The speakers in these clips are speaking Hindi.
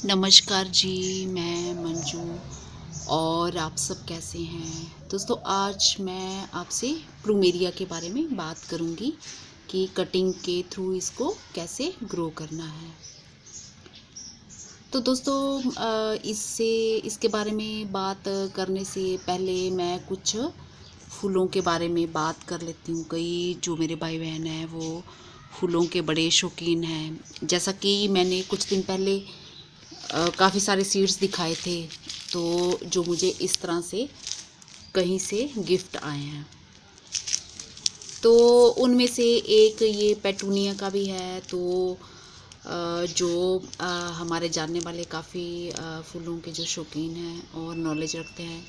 नमस्कार जी, मैं मंजू और आप सब कैसे हैं। दोस्तों आज मैं आपसे प्लूमेरिया के बारे में बात करूंगी कि कटिंग के थ्रू इसको कैसे ग्रो करना है। तो दोस्तों इसके बारे में बात करने से पहले मैं कुछ फूलों के बारे में बात कर लेती हूँ। कई जो मेरे भाई बहन हैं वो फूलों के बड़े शौकीन हैं। जैसा कि मैंने कुछ दिन पहले काफ़ी सारे सीड्स दिखाए थे, तो जो मुझे इस तरह से कहीं से गिफ्ट आए हैं। तो उनमें से एक ये पेटूनिया का भी है। तो जो हमारे जानने वाले काफ़ी फूलों के जो शौकीन हैं और नॉलेज रखते हैं,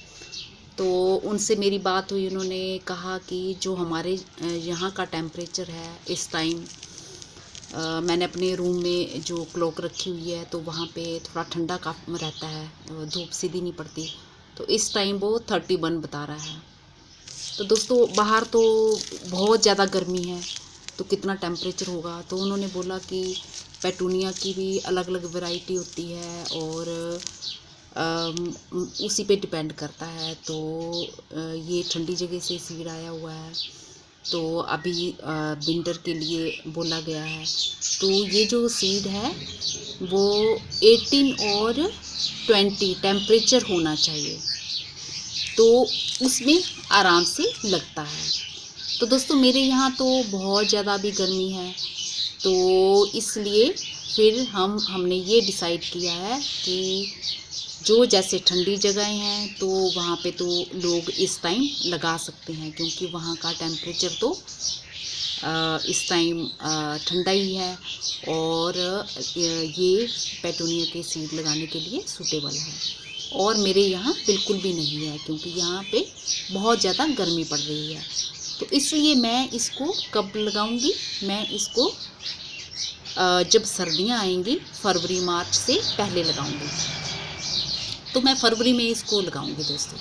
तो उनसे मेरी बात हुई। उन्होंने कहा कि जो हमारे यहाँ का टेम्परेचर है इस टाइम, मैंने अपने रूम में जो क्लॉक रखी हुई है तो वहाँ पे थोड़ा ठंडा काफ़ी रहता है, धूप सीधी नहीं पड़ती। तो इस टाइम वो 31 बता रहा है। तो दोस्तों बाहर तो बहुत ज़्यादा गर्मी है, तो कितना टेम्परेचर होगा। तो उन्होंने बोला कि पेटूनिया की भी अलग अलग वैरायटी होती है और उसी पे डिपेंड करता है। तो ये ठंडी जगह से सीड आया हुआ है, तो अभी विंटर के लिए बोला गया है। तो ये जो सीड है वो 18 और 20 टेम्परेचर होना चाहिए, तो उसमें आराम से लगता है। तो दोस्तों मेरे यहाँ तो बहुत ज़्यादा भी गर्मी है, तो इसलिए फिर हमने ये डिसाइड किया है कि जो जैसे ठंडी जगहें हैं तो वहाँ पे तो लोग इस टाइम लगा सकते हैं, क्योंकि वहाँ का टेम्परेचर तो इस टाइम ठंडा ही है और ये पेटूनिया के सीड लगाने के लिए सूटेबल है। और मेरे यहाँ बिल्कुल भी नहीं है, क्योंकि यहाँ पे बहुत ज़्यादा गर्मी पड़ रही है। तो इसलिए मैं इसको कब लगाऊंगी, मैं इसको जब सर्दियाँ आएंगी फरवरी मार्च से पहले लगाऊंगी। तो मैं फरवरी में इसको लगाऊंगी दोस्तों।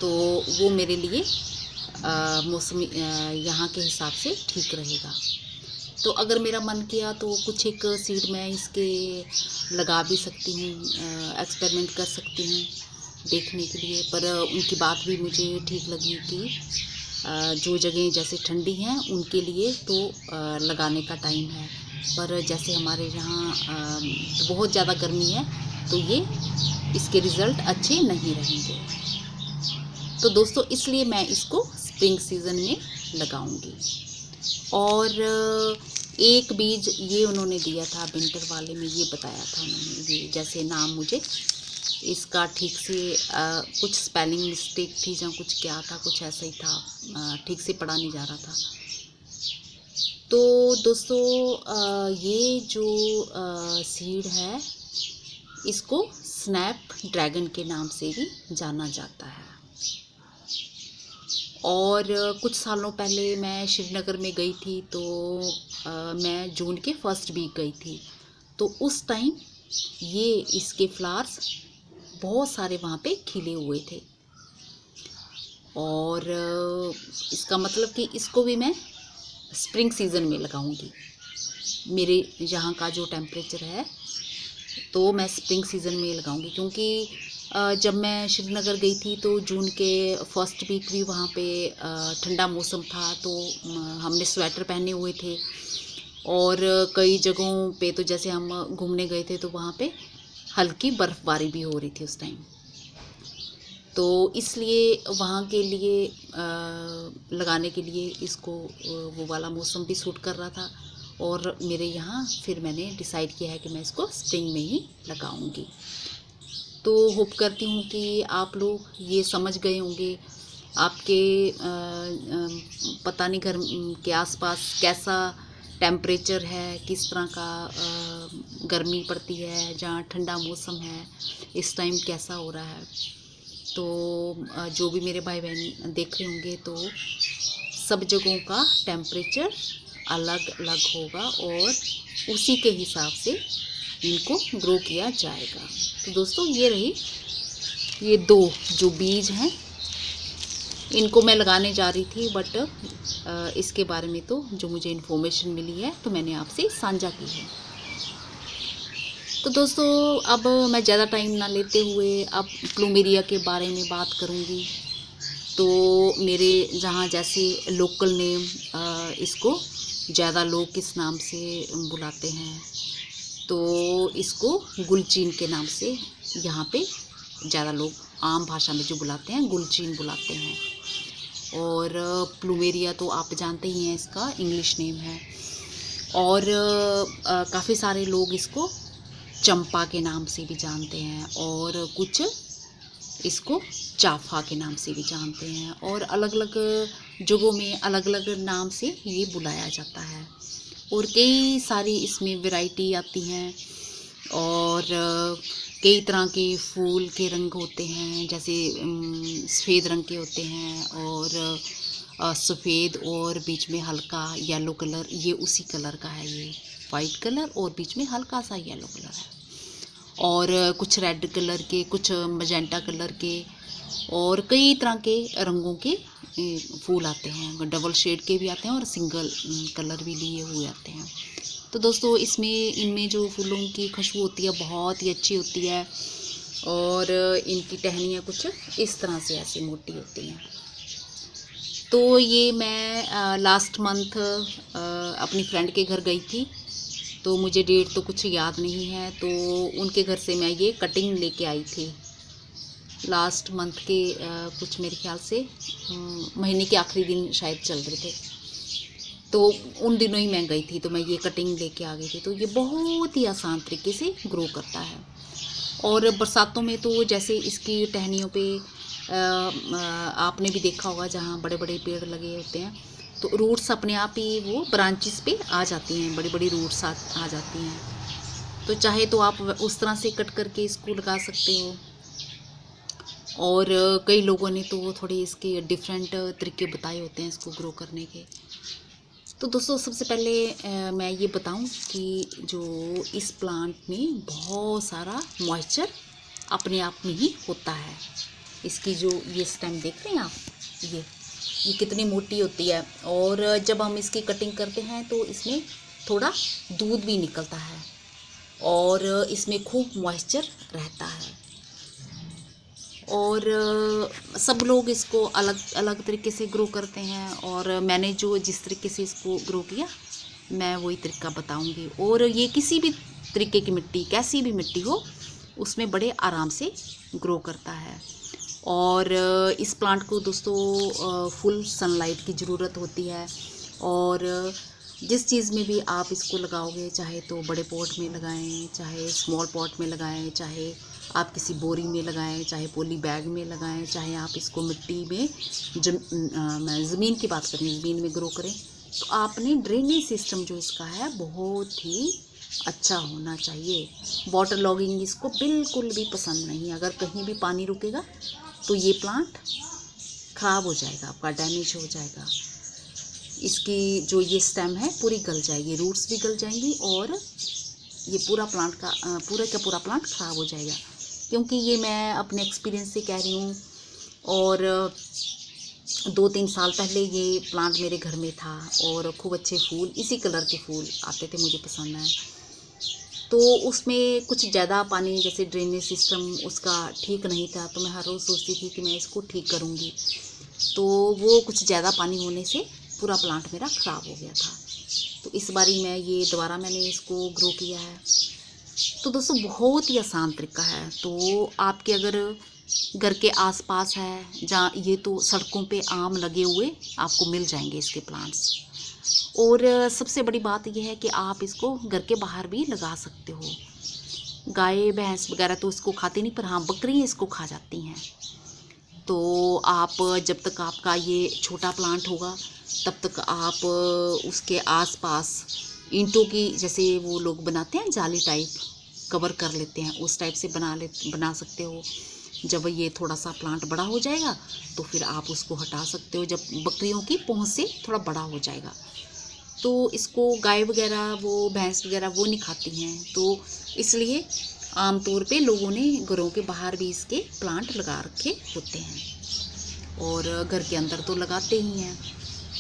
तो वो मेरे लिए मौसम यहाँ के हिसाब से ठीक रहेगा। तो अगर मेरा मन किया तो कुछ एक सीड मैं इसके लगा भी सकती हूँ, एक्सपेरिमेंट कर सकती हूँ देखने के लिए। पर उनकी बात भी मुझे ठीक लगी कि जो जगह जैसे ठंडी हैं उनके लिए तो लगाने का टाइम है, पर जैसे हमारे यहाँ तो बहुत ज़्यादा गर्मी है, तो ये इसके रिज़ल्ट अच्छे नहीं रहेंगे। तो दोस्तों इसलिए मैं इसको स्प्रिंग सीज़न में लगाऊंगी। और एक बीज ये उन्होंने दिया था विंटर वाले में, ये बताया था उन्होंने, ये जैसे नाम मुझे इसका ठीक से कुछ स्पेलिंग मिस्टेक थी या कुछ क्या था, कुछ ऐसा ही था, ठीक से पढ़ा नहीं जा रहा था। तो दोस्तों ये जो सीड है इसको स्नैप ड्रैगन के नाम से भी जाना जाता है। और कुछ सालों पहले मैं श्रीनगर में गई थी, तो मैं जून के फर्स्ट वीक गई थी। तो उस टाइम ये इसके फ्लावर्स बहुत सारे वहाँ पे खिले हुए थे। और इसका मतलब कि इसको भी मैं स्प्रिंग सीज़न में लगाऊंगी। मेरे यहाँ का जो टेम्परेचर है तो मैं स्प्रिंग सीज़न में लगाऊंगी, क्योंकि जब मैं श्रीनगर गई थी तो जून के फर्स्ट वीक भी वहाँ पे ठंडा मौसम था, तो हमने स्वेटर पहने हुए थे। और कई जगहों पे तो जैसे हम घूमने गए थे तो वहाँ पे हल्की बर्फ़बारी भी हो रही थी उस टाइम। तो इसलिए वहाँ के लिए लगाने के लिए इसको वो वाला मौसम भी सूट कर रहा था। और मेरे यहाँ फिर मैंने डिसाइड किया है कि मैं इसको स्प्रिंग में ही लगाऊंगी। तो होप करती हूँ कि आप लोग ये समझ गए होंगे। आपके पता नहीं घर के आसपास कैसा टेम्परेचर है, किस तरह का गर्मी पड़ती है, जहाँ ठंडा मौसम है इस टाइम कैसा हो रहा है। तो जो भी मेरे भाई बहन देख रहे होंगे तो सब जगहों का टेम्परेचर अलग अलग होगा और उसी के हिसाब से इनको ग्रो किया जाएगा। तो दोस्तों ये रही ये दो जो बीज हैं, इनको मैं लगाने जा रही थी, बट इसके बारे में तो जो मुझे इन्फॉर्मेशन मिली है तो मैंने आपसे साझा की है। तो दोस्तों अब मैं ज़्यादा टाइम ना लेते हुए अब प्लूमेरिया के बारे में बात करूँगी। तो मेरे जहाँ जैसे लोकल नेम इसको ज़्यादा लोग किस नाम से बुलाते हैं, तो इसको गुलचीन के नाम से यहाँ पे ज़्यादा लोग आम भाषा में जो बुलाते हैं गुलचीन बुलाते हैं। और प्लूमेरिया तो आप जानते ही हैं, इसका इंग्लिश नेम है। और काफ़ी सारे लोग इसको चंपा के नाम से भी जानते हैं और कुछ इसको चाफा के नाम से भी जानते हैं, और अलग अलग जगहों में अलग अलग नाम से ये बुलाया जाता है। और कई सारी इसमें वैरायटी आती हैं, और कई तरह के फूल के रंग होते हैं, जैसे सफ़ेद रंग के होते हैं, और सफ़ेद और बीच में हल्का येलो कलर, ये उसी कलर का है, ये वाइट कलर और बीच में हल्का सा येलो कलर है। और कुछ रेड कलर के, कुछ मजेंटा कलर के, और कई तरह के रंगों के फूल आते हैं, डबल शेड के भी आते हैं और सिंगल कलर भी लिए हुए आते हैं। तो दोस्तों इनमें जो फूलों की खुशबू होती है बहुत ही अच्छी होती है, और इनकी टहनियाँ कुछ इस तरह से ऐसी मोटी होती हैं। तो ये मैं लास्ट मंथ अपनी फ्रेंड के घर गई थी, तो मुझे डेट तो कुछ याद नहीं है, तो उनके घर से मैं ये कटिंग लेके आई थी लास्ट मंथ के कुछ मेरे ख्याल से महीने के आखिरी दिन शायद चल रहे थे, तो उन दिनों ही मैं गई थी, तो मैं ये कटिंग लेके आ गई थी। तो ये बहुत ही आसान तरीके से ग्रो करता है, और बरसातों में तो जैसे इसकी टहनियों पे आपने भी देखा होगा जहाँ बड़े बड़े पेड़ लगे होते हैं, तो रूट्स अपने आप ही वो ब्रांचेस पे आ जाती हैं, बड़ी बड़ी रूट्स आ जाती हैं। तो चाहे तो आप उस तरह से कट करके इसको लगा सकते हो, और कई लोगों ने तो थोड़े इसके डिफरेंट तरीके बताए होते हैं इसको ग्रो करने के। तो दोस्तों सबसे पहले मैं ये बताऊं कि जो इस प्लांट में बहुत सारा मॉइस्चर अपने आप में ही होता है। इसकी जो ये स्टेम देख रहे हैं आप, ये कितनी मोटी होती है, और जब हम इसकी कटिंग करते हैं तो इसमें थोड़ा दूध भी निकलता है, और इसमें खूब मॉइस्चर रहता है। और सब लोग इसको अलग अलग तरीके से ग्रो करते हैं, और मैंने जो जिस तरीके से इसको ग्रो किया मैं वही तरीका बताऊंगी। और ये किसी भी तरीके की मिट्टी, कैसी भी मिट्टी हो, उसमें बड़े आराम से ग्रो करता है। और इस प्लांट को दोस्तों फुल सनलाइट की ज़रूरत होती है, और जिस चीज़ में भी आप इसको लगाओगे, चाहे तो बड़े पॉट में लगाएं, चाहे स्मॉल पॉट में लगाएं, चाहे आप किसी बोरी में लगाएं, चाहे पॉली बैग में लगाएं, चाहे आप इसको मिट्टी में मैं ज़मीन की बात करें, ज़मीन में ग्रो करें, तो आपने ड्रेनेज सिस्टम जो इसका है बहुत ही अच्छा होना चाहिए। वाटर लॉगिंग इसको बिल्कुल भी पसंद नहीं है। अगर कहीं भी पानी रुकेगा तो ये प्लांट ख़राब हो जाएगा, आपका डैमेज हो जाएगा। इसकी जो ये स्टेम है पूरी गल जाएगी, रूट्स भी गल जाएंगी, और ये पूरा प्लांट का पूरा प्लांट ख़राब हो जाएगा। क्योंकि ये मैं अपने एक्सपीरियंस से कह रही हूँ, और 2-3 साल पहले ये प्लांट मेरे घर में था, और खूब अच्छे फूल, इसी कलर के फूल आते थे, मुझे पसंद है। तो उसमें कुछ ज़्यादा पानी, जैसे ड्रेनेज सिस्टम उसका ठीक नहीं था, तो मैं हर रोज़ सोचती थी कि मैं इसको ठीक करूँगी, तो वो कुछ ज़्यादा पानी होने से पूरा प्लांट मेरा ख़राब हो गया था। तो इस बारी मैंने इसको ग्रो किया है। तो दोस्तों बहुत ही आसान तरीका है। तो आपके अगर घर के आसपास है जहाँ, ये तो सड़कों पे आम लगे हुए आपको मिल जाएंगे इसके प्लांट्स। और सबसे बड़ी बात यह है कि आप इसको घर के बाहर भी लगा सकते हो। गाय भैंस वगैरह तो इसको खाती नहीं, पर हाँ बकरियाँ इसको खा जाती हैं। तो आप जब तक आपका ये छोटा प्लांट होगा तब तक आप उसके आसपास ईंटों की, जैसे वो लोग बनाते हैं जाली टाइप, कवर कर लेते हैं, उस टाइप से बना सकते हो। जब ये थोड़ा सा प्लांट बड़ा हो जाएगा तो फिर आप उसको हटा सकते हो, जब बकरियों की पहुंच से थोड़ा बड़ा हो जाएगा। तो इसको गाय वगैरह, वो भैंस वगैरह वो नहीं खाती हैं, तो इसलिए आमतौर पे लोगों ने घरों के बाहर भी इसके प्लांट लगा रखे होते हैं, और घर के अंदर तो लगाते ही हैं।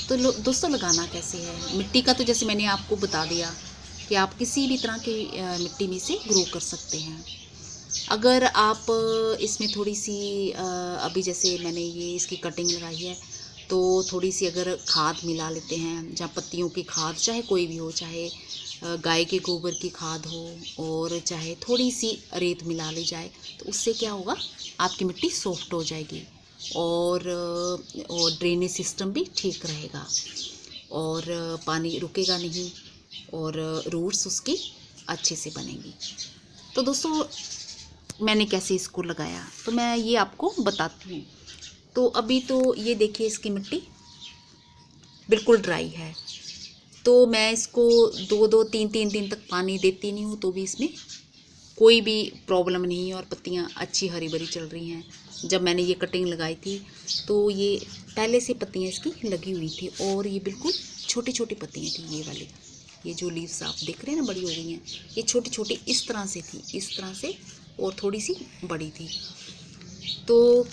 तो दोस्तों लगाना कैसे है, मिट्टी का तो जैसे मैंने आपको बता दिया कि आप किसी भी तरह की मिट्टी में से ग्रो कर सकते हैं। अगर आप इसमें थोड़ी सी अभी जैसे मैंने ये इसकी कटिंग लगाई है, तो थोड़ी सी अगर खाद मिला लेते हैं, जहाँ पत्तियों की खाद चाहे कोई भी हो, चाहे गाय के गोबर की खाद हो और चाहे थोड़ी सी रेत मिला ली जाए, तो उससे क्या होगा, आपकी मिट्टी सॉफ्ट हो जाएगी और ड्रेनेज सिस्टम भी ठीक रहेगा और पानी रुकेगा नहीं और रूट्स उसकी अच्छे से बनेंगी। तो दोस्तों मैंने कैसे इसको लगाया तो मैं ये आपको बताती हूँ। तो अभी तो ये देखिए इसकी मिट्टी बिल्कुल ड्राई है, तो मैं इसको 2-3 दिन तक पानी देती नहीं हूँ, तो भी इसमें कोई भी प्रॉब्लम नहीं है और पत्तियाँ अच्छी हरी भरी चल रही हैं। जब मैंने ये कटिंग लगाई थी तो ये पहले से पत्तियाँ इसकी लगी हुई थी और ये बिल्कुल छोटी छोटी पत्तियाँ थी। ये वाली, ये जो लीव्स आप देख रहे हैं ना, बड़ी हो गई हैं, ये छोटी छोटी इस तरह से थी, इस तरह से, और थोड़ी सी बड़ी थी। तो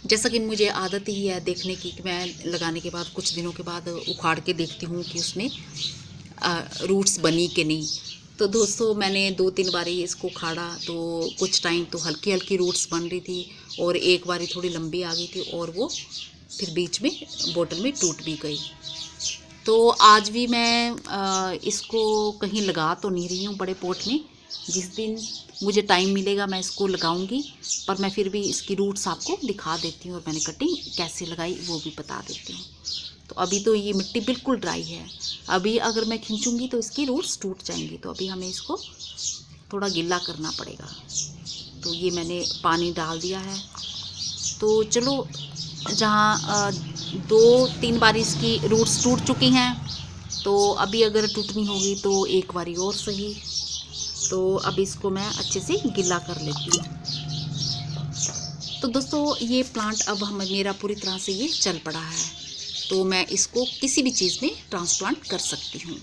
जैसा कि मुझे आदत ही है देखने की कि मैं लगाने के बाद कुछ दिनों के बाद उखाड़ के देखती हूँ कि उसमें रूट्स बनी कि नहीं। तो दोस्तों मैंने 2-3 बारी इसको उखाड़ा, तो कुछ टाइम तो हल्की हल्की रूट्स बन रही थी और एक बारी थोड़ी लंबी आ गई थी और वो फिर बीच में बोतल में टूट भी गई। तो आज भी मैं इसको कहीं लगा तो नहीं रही हूँ बड़े पॉट में, जिस दिन मुझे टाइम मिलेगा मैं इसको लगाऊंगी, पर मैं फिर भी इसकी रूट्स आपको दिखा देती हूँ और मैंने कटिंग कैसे लगाई वो भी बता देती हूँ। तो अभी तो ये मिट्टी बिल्कुल ड्राई है, अभी अगर मैं खींचूंगी तो इसकी रूट्स टूट जाएंगी, तो अभी हमें इसको थोड़ा गीला करना पड़ेगा। तो ये मैंने पानी डाल दिया है। तो चलो, जहाँ 2-3 बार इसकी रूट्स टूट चुकी हैं, तो अभी अगर टूटनी होगी तो एक बारी और सही। तो अब इसको मैं अच्छे से गीला कर लेती हूँ। तो दोस्तों ये प्लांट अब मेरा पूरी तरह से ये चल पड़ा है, तो मैं इसको किसी भी चीज़ में ट्रांसप्लांट कर सकती हूँ।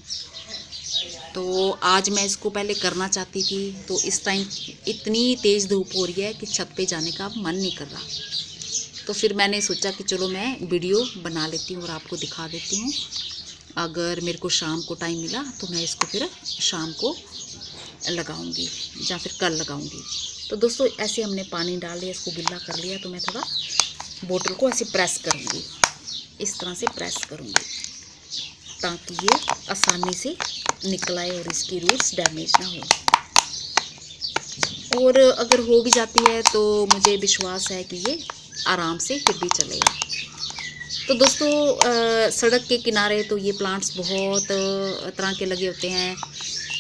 तो आज मैं इसको पहले करना चाहती थी, तो इस टाइम इतनी तेज़ धूप हो रही है कि छत पे जाने का मन नहीं कर रहा। तो फिर मैंने सोचा कि चलो मैं वीडियो बना लेती हूँ और आपको दिखा देती हूँ। अगर मेरे को शाम को टाइम मिला तो मैं इसको फिर शाम को लगाऊंगी या फिर कल लगाऊंगी। तो दोस्तों ऐसे हमने पानी डाल लिया, इसको गीला कर लिया, तो मैं थोड़ा बोतल को ऐसे प्रेस करूंगी, इस तरह से प्रेस करूंगी ताकि ये आसानी से निकल आए और इसकी रूट्स डैमेज ना हो। और अगर हो भी जाती है तो मुझे विश्वास है कि ये आराम से फिर भी चलेगा। तो दोस्तों सड़क के किनारे तो ये प्लांट्स बहुत तरह के लगे होते हैं,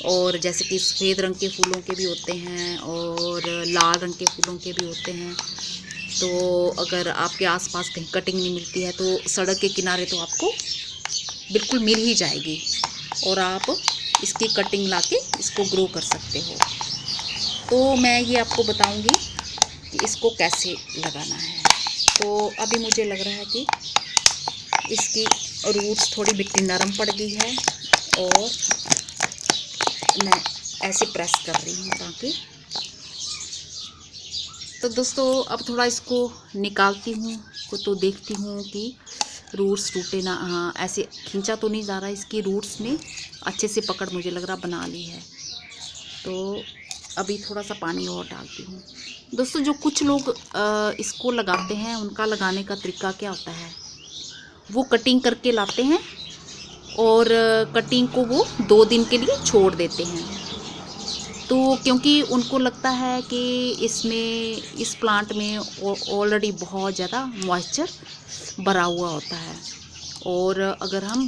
और जैसे कि सफ़ेद रंग के फूलों के भी होते हैं और लाल रंग के फूलों के भी होते हैं। तो अगर आपके आसपास कहीं कटिंग नहीं मिलती है तो सड़क के किनारे तो आपको बिल्कुल मिल ही जाएगी और आप इसकी कटिंग लाके इसको ग्रो कर सकते हो। तो मैं ये आपको बताऊंगी कि इसको कैसे लगाना है। तो अभी मुझे लग रहा है कि इसकी रूट्स थोड़ी मिट्टी नरम पड़ गई है और मैं ऐसे प्रेस कर रही हूँ ताकि। तो दोस्तों अब थोड़ा इसको निकालती हूँ तो देखती हूँ कि रूट्स टूटे ना। हाँ, ऐसे खींचा तो नहीं जा रहा, इसकी रूट्स ने अच्छे से पकड़ मुझे लग रहा बना ली है। तो अभी थोड़ा सा पानी और डालती हूँ। दोस्तों जो कुछ लोग इसको लगाते हैं, उनका लगाने का तरीका क्या होता है, वो कटिंग करके लाते हैं और कटिंग को वो 2 दिन के लिए छोड़ देते हैं। तो क्योंकि उनको लगता है कि इस प्लांट में ऑलरेडी बहुत ज़्यादा मॉइस्चर भरा हुआ होता है, और अगर हम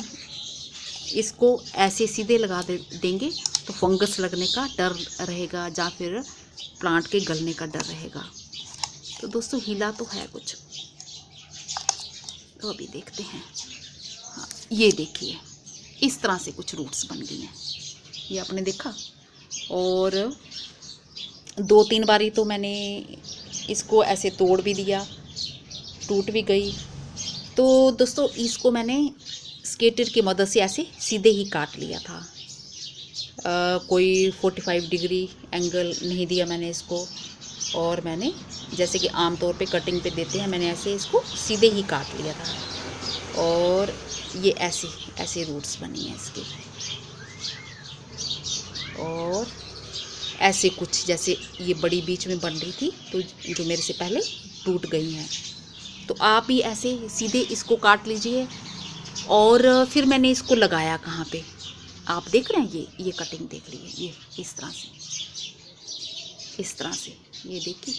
इसको ऐसे सीधे लगा देंगे तो फंगस लगने का डर रहेगा या फिर प्लांट के गलने का डर रहेगा। तो दोस्तों हिला तो है कुछ, तो अभी देखते हैं। हाँ, ये देखिए इस तरह से कुछ रूट्स बन गई हैं, ये आपने देखा। और 2-3 बारी तो मैंने इसको ऐसे तोड़ भी दिया, टूट भी गई। तो दोस्तों इसको मैंने स्केटर की मदद से ऐसे सीधे ही काट लिया था। कोई 45 डिग्री एंगल नहीं दिया मैंने इसको, और मैंने जैसे कि आम तौर पे कटिंग पे देते हैं, मैंने ऐसे इसको सीधे ही काट लिया था और ये ऐसे रूट्स बनी हैं इसके। और ऐसे कुछ, जैसे ये बड़ी बीच में बन रही थी तो जो मेरे से पहले टूट गई हैं। तो आप भी ऐसे सीधे इसको काट लीजिए। और फिर मैंने इसको लगाया कहाँ पे, आप देख रहे हैं, ये कटिंग देख लीजिए, ये इस तरह से ये देखिए,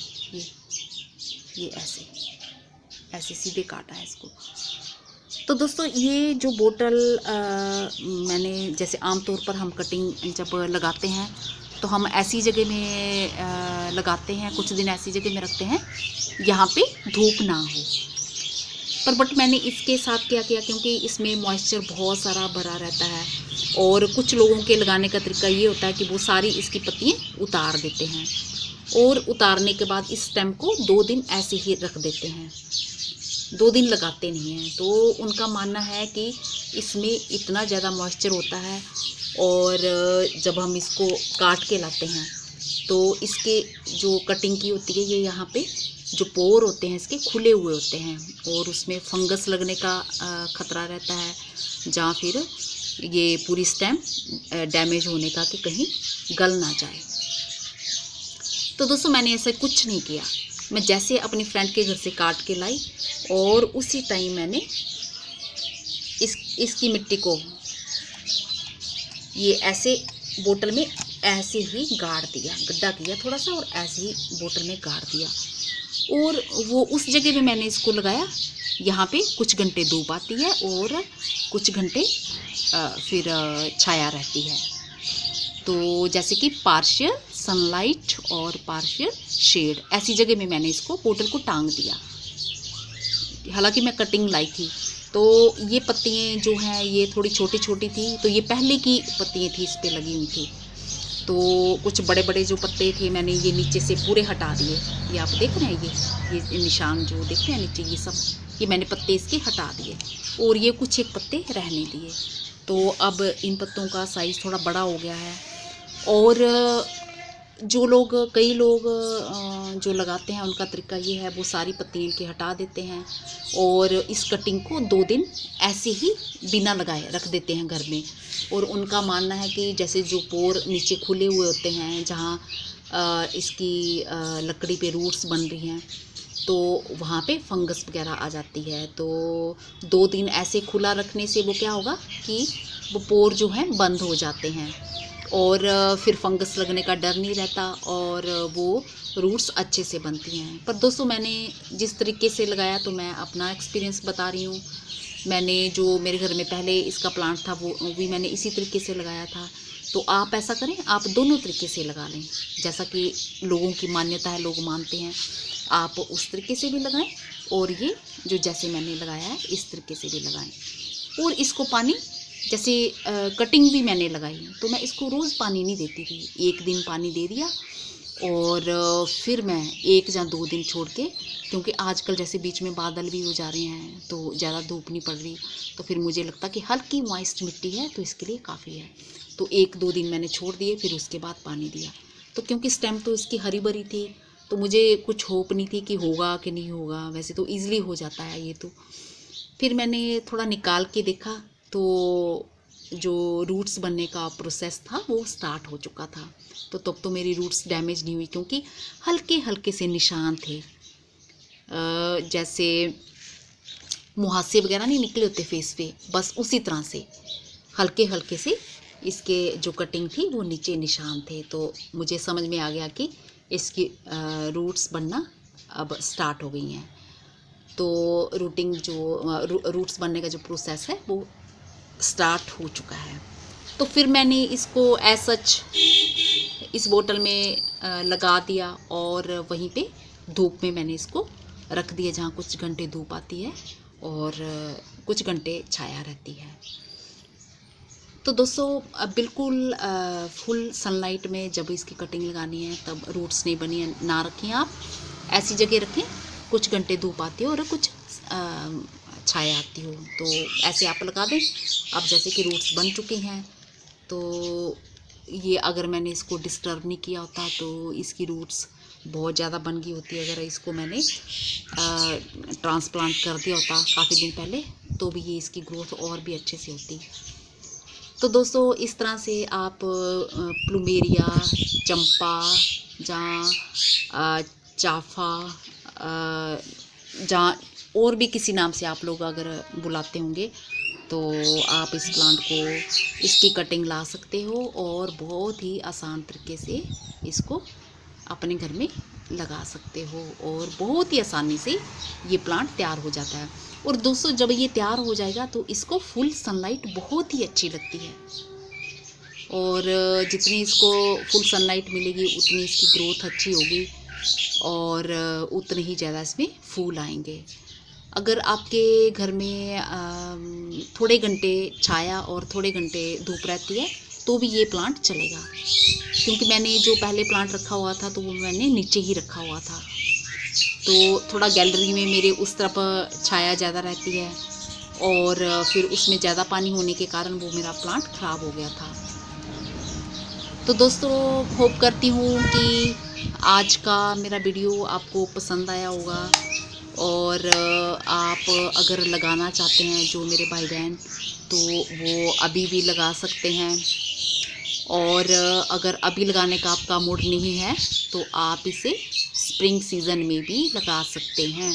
ये ऐसे सीधे काटा है इसको। तो दोस्तों ये जो बोतल मैंने, जैसे आमतौर पर हम कटिंग जब लगाते हैं तो हम ऐसी जगह में लगाते हैं, कुछ दिन ऐसी जगह में रखते हैं यहाँ पे धूप ना हो। पर बट मैंने इसके साथ क्या किया, क्योंकि इसमें मॉइस्चर बहुत सारा भरा रहता है और कुछ लोगों के लगाने का तरीका ये होता है कि वो सारी इसकी पत्तियाँ उतार देते हैं और उतारने के बाद इस स्टेम को 2 दिन ऐसे ही रख देते हैं, 2 दिन लगाते नहीं हैं। तो उनका मानना है कि इसमें इतना ज़्यादा मॉइस्चर होता है और जब हम इसको काट के लाते हैं तो इसके जो कटिंग की होती है, ये यहाँ पे जो पोर होते हैं इसके खुले हुए होते हैं और उसमें फंगस लगने का ख़तरा रहता है, या फिर ये पूरी स्टेम डैमेज होने का कि कहीं गल ना जाए। तो दोस्तों मैंने ऐसा कुछ नहीं किया, मैं जैसे अपनी फ्रेंड के घर से काट के लाई और उसी टाइम मैंने इसकी मिट्टी को ये ऐसे बोतल में ऐसे ही गाड़ दिया, गड्ढा किया थोड़ा सा और ऐसे ही बोतल में गाड़ दिया। और वो उस जगह में मैंने इसको लगाया, यहाँ पे कुछ घंटे धूप आती है और कुछ घंटे फिर छाया रहती है। तो जैसे कि पार्शियल सनलाइट और पार्शियल शेड, ऐसी जगह में मैंने इसको बोतल को टांग दिया। हालांकि मैं कटिंग लाई थी तो ये पत्तियाँ जो हैं ये थोड़ी छोटी छोटी थी, तो ये पहले की पत्तियाँ थी इस पे लगी हुई थी। तो कुछ बड़े बड़े जो पत्ते थे मैंने ये नीचे से पूरे हटा दिए। ये आप देख रहे हैं, ये निशान जो देख रहे हैं नीचे, ये सब ये मैंने पत्ते इसके हटा दिए और ये कुछ एक पत्ते रहने दिए। तो अब इन पत्तों का साइज़ थोड़ा बड़ा हो गया है। और कई लोग जो लगाते हैं उनका तरीका ये है, वो सारी पत्तियाँ इनके हटा देते हैं और इस कटिंग को 2 दिन ऐसे ही बिना लगाए रख देते हैं घर में। और उनका मानना है कि जैसे जो पोर नीचे खुले हुए होते हैं, जहाँ इसकी लकड़ी पे रूट्स बन रही हैं, तो वहाँ पे फंगस वगैरह आ जाती है। तो 2 दिन ऐसे खुला रखने से वो क्या होगा कि वो पोर जो हैं बंद हो जाते हैं और फिर फंगस लगने का डर नहीं रहता और वो रूट्स अच्छे से बनती हैं। पर दोस्तों मैंने जिस तरीके से लगाया, तो मैं अपना एक्सपीरियंस बता रही हूँ। मैंने जो मेरे घर में पहले इसका प्लांट था वो भी मैंने इसी तरीके से लगाया था। तो आप ऐसा करें, आप दोनों तरीके से लगा लें, जैसा कि लोगों की मान्यता है, लोग मानते हैं, आप उस तरीके से भी लगाएं और ये जो जैसे मैंने लगाया है इस तरीके से भी लगाएं। और इसको पानी, जैसे कटिंग भी मैंने लगाई तो मैं इसको रोज़ पानी नहीं देती थी, 1 दिन पानी दे दिया और फिर मैं 1 या 2 दिन छोड़ के, क्योंकि आजकल जैसे बीच में बादल भी हो जा रहे हैं तो ज़्यादा धूप नहीं पड़ रही, तो फिर मुझे लगता कि हल्की मॉइस्ट मिट्टी है तो इसके लिए काफ़ी है। तो 1-2 दिन मैंने छोड़ दिए, फिर उसके बाद पानी दिया। तो क्योंकि स्टेम तो इसकी हरी भरी थी तो मुझे कुछ होप नहीं थी कि होगा कि नहीं होगा, वैसे तो ईज़िली हो जाता है ये तो। फिर मैंने थोड़ा निकाल के देखा तो जो रूट्स बनने का प्रोसेस था वो स्टार्ट हो चुका था। तो तब तो मेरी रूट्स डैमेज नहीं हुई, क्योंकि हल्के हल्के से निशान थे, जैसे मुहासे वगैरह नहीं निकले होते फेस पे, बस उसी तरह से हल्के हल्के से इसके जो कटिंग थी वो नीचे निशान थे। तो मुझे समझ में आ गया कि इसकी रूट्स बनना अब स्टार्ट हो गई हैं। तो रूट्स बनने का जो प्रोसेस है वो स्टार्ट हो चुका है। तो फिर मैंने इसको एज सच इस बोतल में लगा दिया और वहीं पे धूप में मैंने इसको रख दिया, जहाँ कुछ घंटे धूप आती है और कुछ घंटे छाया रहती है। तो दोस्तों बिल्कुल फुल सनलाइट में जब इसकी कटिंग लगानी है तब रूट्स नहीं बनी ना रखें, आप ऐसी जगह रखें कुछ घंटे धूप आती हो और कुछ छाया आती हो, तो ऐसे आप लगा दें। अब जैसे कि रूट्स बन चुके हैं, तो ये अगर मैंने इसको डिस्टर्ब नहीं किया होता तो इसकी रूट्स बहुत ज़्यादा बन गई होती। अगर इसको मैंने ट्रांसप्लांट कर दिया होता काफ़ी दिन पहले तो भी ये इसकी ग्रोथ और भी अच्छे से होती। तो दोस्तों इस तरह से आप प्लूमेरिया, चंपा, जहाँ चाफा, जहाँ और भी किसी नाम से आप लोग अगर बुलाते होंगे, तो आप इस प्लांट को, इसकी कटिंग ला सकते हो और बहुत ही आसान तरीके से इसको अपने घर में लगा सकते हो और बहुत ही आसानी से ये प्लांट तैयार हो जाता है। और दोस्तों जब ये तैयार हो जाएगा तो इसको फुल सनलाइट बहुत ही अच्छी लगती है, और जितनी इसको फुल सनलाइट मिलेगी उतनी इसकी ग्रोथ अच्छी होगी और उतने ही ज़्यादा इसमें फूल आएंगे। अगर आपके घर में थोड़े घंटे छाया और थोड़े घंटे धूप रहती है तो भी ये प्लांट चलेगा, क्योंकि मैंने जो पहले प्लांट रखा हुआ था तो वो मैंने नीचे ही रखा हुआ था, तो थोड़ा गैलरी में मेरे उस तरफ छाया ज़्यादा रहती है और फिर उसमें ज़्यादा पानी होने के कारण वो मेरा प्लांट ख़राब हो गया था। तो दोस्तों होप करती हूँ कि आज का मेरा वीडियो आपको पसंद आया होगा, और आप अगर लगाना चाहते हैं जो मेरे भाई बहन, तो वो अभी भी लगा सकते हैं, और अगर अभी लगाने का आपका मूड नहीं है तो आप इसे स्प्रिंग सीज़न में भी लगा सकते हैं।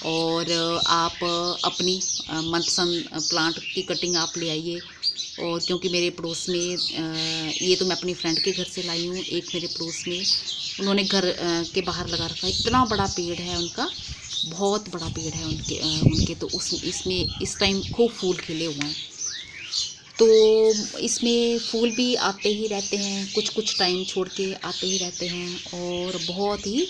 और आप अपनी मनपसंद प्लांट की कटिंग आप ले आइए, और क्योंकि मेरे पड़ोस में ये तो मैं अपनी फ्रेंड के घर से लाई हूँ, एक मेरे पड़ोस में उन्होंने घर के बाहर लगा रखा है, इतना बड़ा पेड़ है उनका, बहुत बड़ा पेड़ है उनके तो इसमें इस टाइम खूब फूल खिले हुए हैं, तो इसमें फूल भी आते ही रहते हैं, कुछ कुछ टाइम छोड़ के आते ही रहते हैं और बहुत ही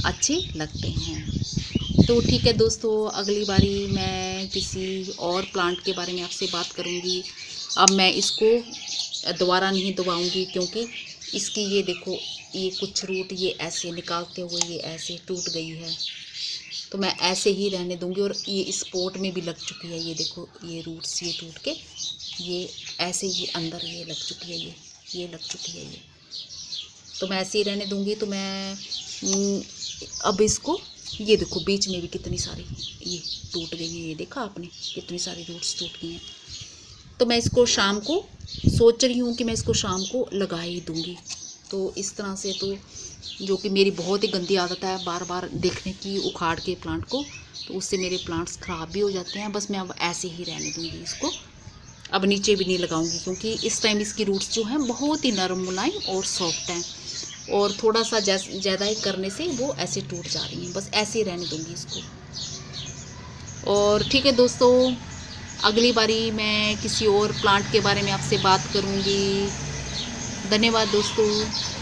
अच्छे लगते हैं। तो ठीक है दोस्तों, अगली बारी मैं किसी और प्लांट के बारे में आपसे बात करूँगी। अब मैं इसको दोबारा नहीं दबाऊँगी, क्योंकि इसकी ये देखो, ये कुछ रूट ये ऐसे निकालते हुए ये ऐसे टूट गई है, तो मैं ऐसे ही रहने दूंगी। और ये इस पोट में भी लग चुकी है, ये देखो ये रूट्स ये टूट के ये ऐसे ही अंदर ये लग चुकी है, ये लग चुकी है ये, तो मैं ऐसे ही रहने दूंगी। तो मैं अब इसको, ये देखो बीच में भी कितनी सारी ये टूट गई है, ये देखा आपने कितनी सारी रूट्स टूट गई हैं। तो मैं इसको शाम को सोच रही हूँ कि मैं इसको शाम को लगा ही दूँगी। तो इस तरह से, तो जो कि मेरी बहुत ही गंदी आदत है बार बार देखने की उखाड़ के प्लांट को, तो उससे मेरे प्लांट्स ख़राब भी हो जाते हैं। बस मैं अब ऐसे ही रहने दूँगी इसको, अब नीचे भी नहीं लगाऊंगी, क्योंकि इस टाइम इसकी रूट्स जो हैं बहुत ही नरम मुलायम और सॉफ्ट हैं, और थोड़ा सा ज़्यादा ही करने से वो ऐसे टूट जा रही हैं। बस ऐसे ही रहने दूँगी इसको। और ठीक है दोस्तों, अगली बारी मैं किसी और प्लांट के बारे में आपसे बात करूँगी। धन्यवाद दोस्तों।